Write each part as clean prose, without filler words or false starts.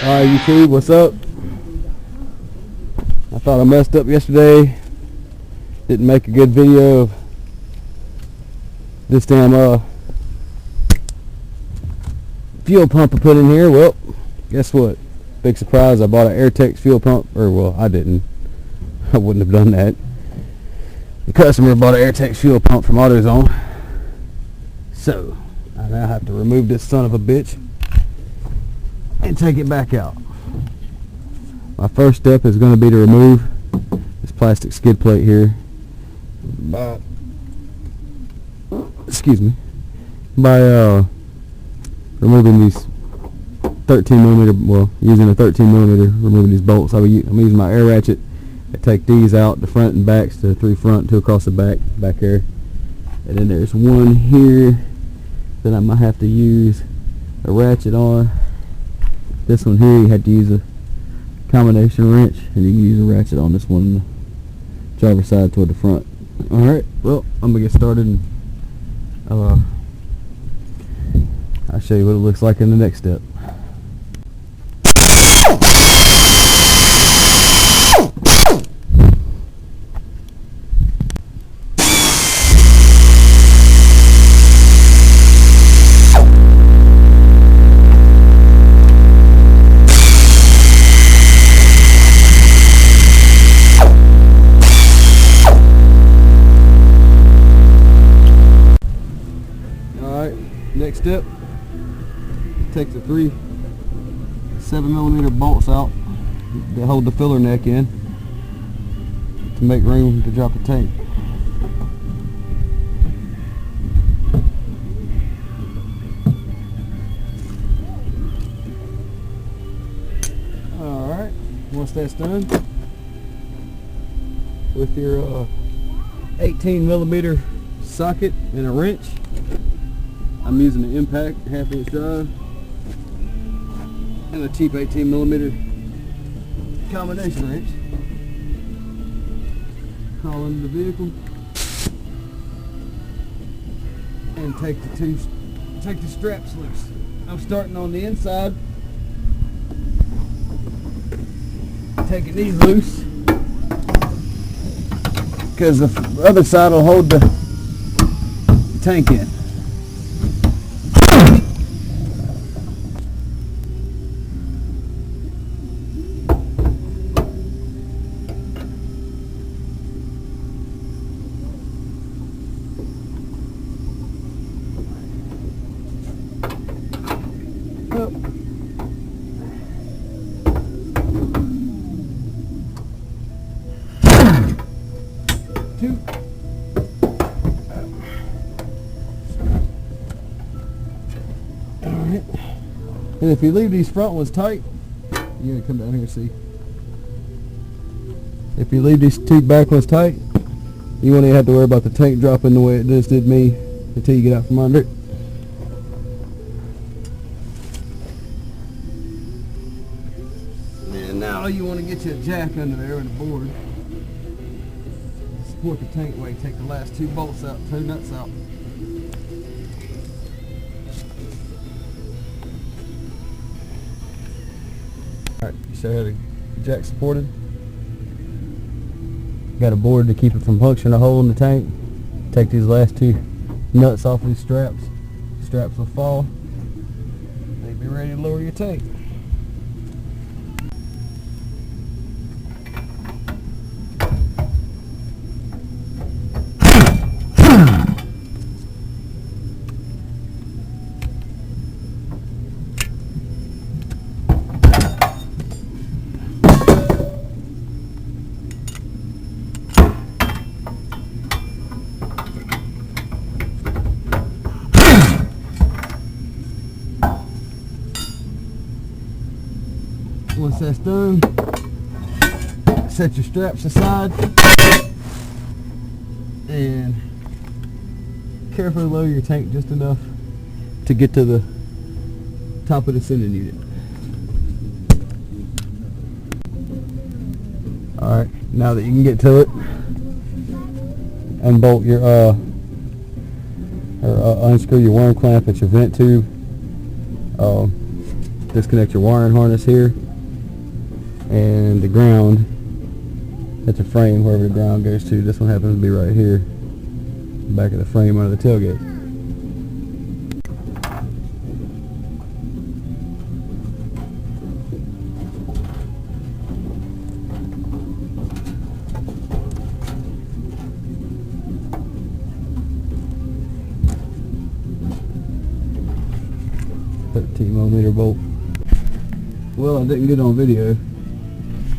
Alright YouTube, what's up? I thought I messed up yesterday. Didn't make a good video of this damn fuel pump I put in here. Well, guess what? Big surprise, I bought an Airtex fuel pump. Or well, I didn't. I wouldn't have done that. The customer bought an Airtex fuel pump from AutoZone. So, I now have to remove this son of a bitch and take it back out. My first step is going to be to remove this plastic skid plate here by removing these 13mm, well, using a 13mm, removing these bolts. I'm using my air ratchet to take these out, the front and backs, to 3 front, 2 across the back there. And then there's one here that I might have to use a ratchet on. This one here you have to use a combination wrench, and you can use a ratchet on this one, the driver's side toward the front. Alright, well, I'm going to get started, and I'll show you what it looks like in the next step. Next step, take the 3 7mm bolts out that hold the filler neck in to make room to drop the tank. Alright, once that's done, with your 18mm socket and a wrench, I'm using an Impact 1/2" drive and a cheap 18mm combination wrench. Crawl into the vehicle and take the straps loose. I'm starting on the inside, taking these loose because the other side will hold the tank in. Up. 2. Alright. And if you leave these front ones tight, you're going to come down here and see. If you leave these 2 back ones tight, you won't even have to worry about the tank dropping the way it just did me until you get out from under it. And now you want to get you a jack under there and a board. Support the tank while you take the last 2 bolts out, 2 nuts out. Alright, you show how the jack supported. Got a board to keep it from puncturing a hole in the tank. Take these last 2 nuts off of these straps. Straps will fall. They'll be ready to lower your tank. Once that's done, set your straps aside and carefully lower your tank just enough to get to the top of the sending unit. Alright, now that you can get to it, unbolt your unscrew your worm clamp at your vent tube. disconnect your wiring harness here, and the ground at the frame, wherever the ground goes to. This one happens to be right here, back of the frame under the tailgate. .13mm bolt. Well, I didn't get on video,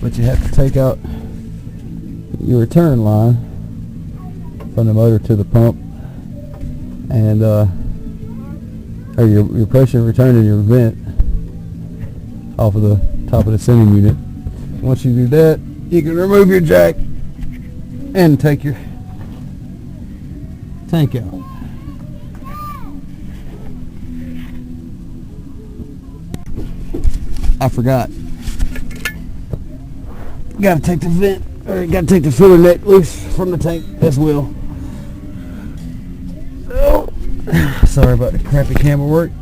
but you have to take out your return line from the motor to the pump, and or your pressure returning your vent off of the top of the sending unit. Once you do that, you can remove your jack and take your tank out. I forgot. Gotta take the vent, or gotta take the filler neck loose from the tank as well. Oh, sorry about the crappy camera work.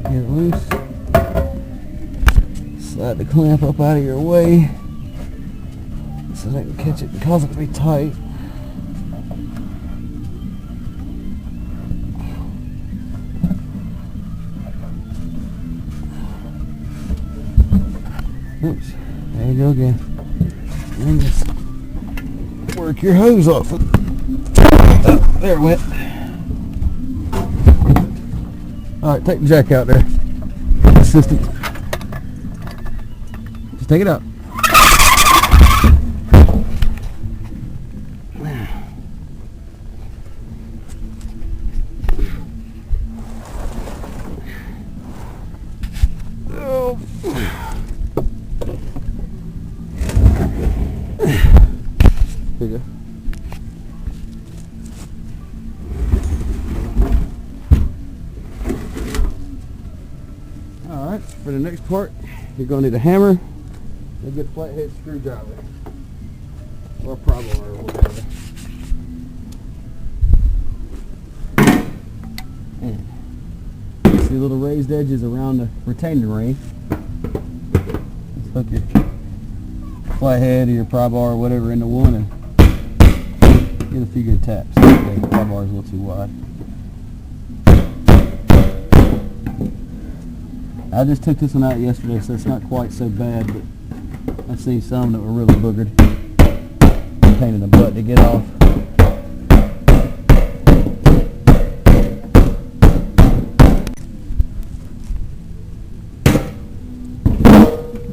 Get it loose. Slide the clamp up out of your way so they can catch it and cause it to be tight. Oops, there you go again. And just work your hose off. Oh, there it went. Alright, take the jack out there. Assistant. Just take it out. Oh. Here you go. Alright, for the next part, you're going to need a hammer and a good flathead screwdriver, or problem, or whatever. And see little raised edges around the retaining ring. Just hook your flathead or your pry bar or whatever into one and get a few good taps. Okay, the pry bar is a little too wide. I just took this one out yesterday, so it's not quite so bad, but I've seen some that were really boogered. Pain in the butt to get off.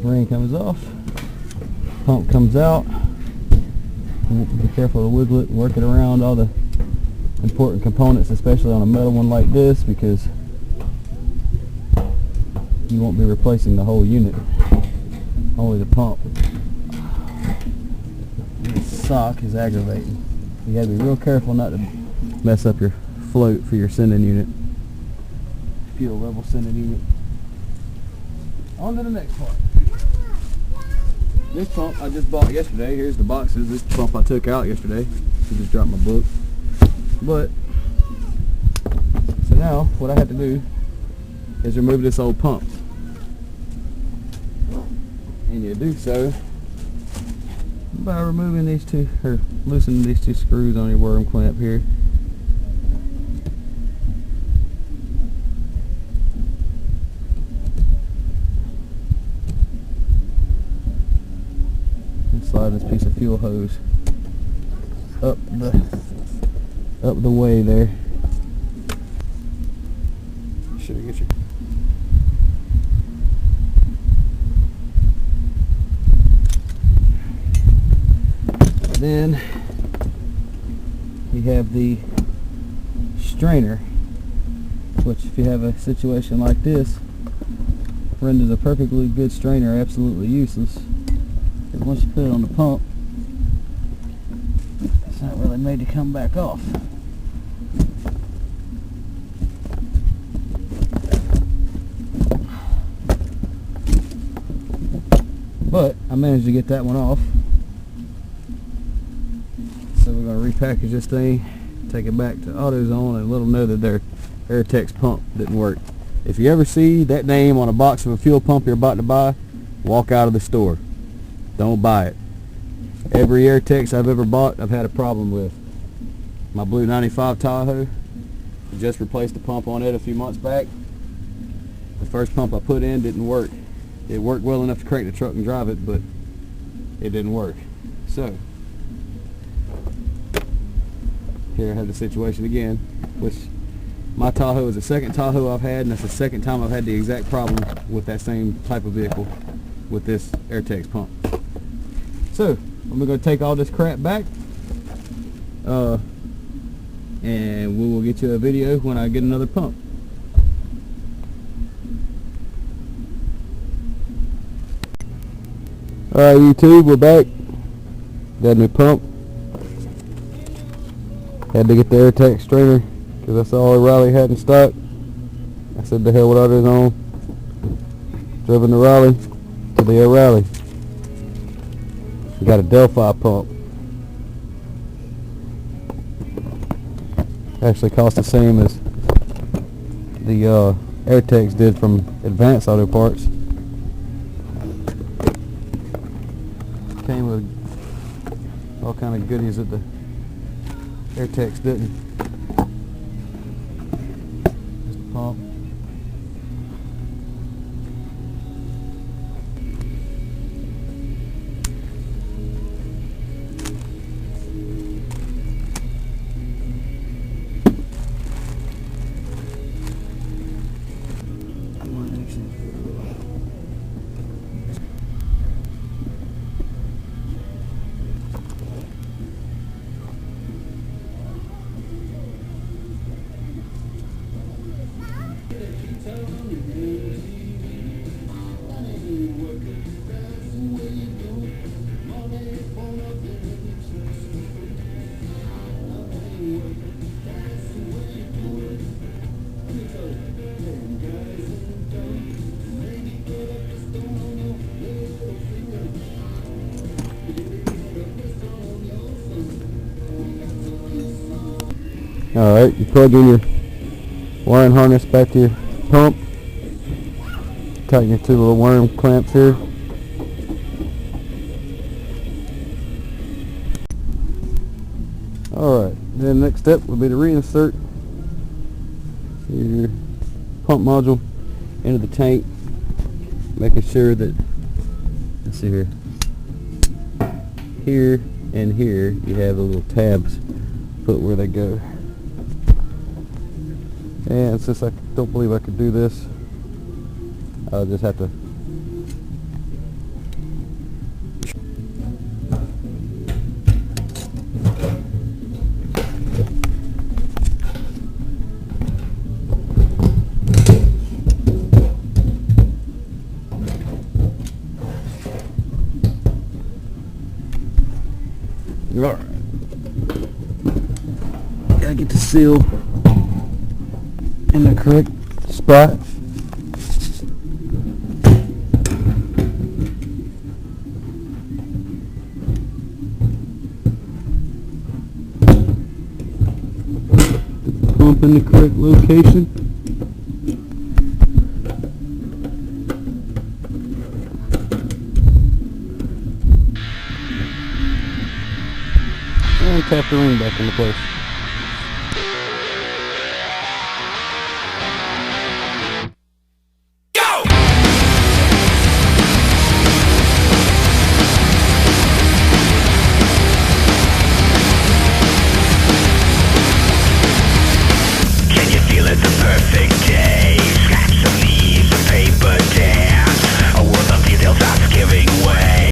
Ring comes off, pump comes out. Be careful to wiggle it and work it around all the important components, especially on a metal one like this, because you won't be replacing the whole unit, only the pump. This sock is aggravating. You gotta be real careful not to mess up your float for your sending unit, fuel level sending unit. On to the next part. This pump I just bought yesterday. Here's the boxes. This pump I took out yesterday. I just dropped my book. But so now what I have to do is remove this old pump. And you do so by removing these two, or loosening these two screws on your worm clamp here. And slide this piece of fuel hose up the way there. Should I get your then you have the strainer, which if you have a situation like this, renders a perfectly good strainer absolutely useless. And once you put it on the pump, it's not really made to come back off. I managed to get that one off. So we're going to repackage this thing, take it back to AutoZone, and let them know that their Airtex pump didn't work. If you ever see that name on a box of a fuel pump you're about to buy, walk out of the store. Don't buy it. Every Airtex I've ever bought, I've had a problem with. My blue 95 Tahoe, just replaced the pump on it a few months back. The first pump I put in didn't work. It worked well enough to crank the truck and drive it, but it didn't work. So, here I have the situation again, which my Tahoe is the second Tahoe I've had, and that's the second time I've had the exact problem with that same type of vehicle with this Airtex pump. So, I'm going to take all this crap back, and we will get you a video when I get another pump. Alright YouTube, we're back. Got a new pump. Had to get the Airtex strainer because that's all Riley had in stock. I said the hell with AutoZone. Driven to Raleigh to the O'Reilly. We got a Delphi pump. Actually cost the same as the Airtex did from Advanced Auto Parts. Came with all kind of goodies that the Airtex didn't. Just a pump. Alright, you plug in your wiring harness back to your pump. Tighten your two little worm clamps here. Alright, then next step would be to reinsert your pump module into the tank, making sure that, let's see here and here you have the little tabs put where they go. And since I don't believe I could do this, I'll just have to alright. Gotta get the seal in the correct spot. Pump in the correct location. And tap the ring back into place.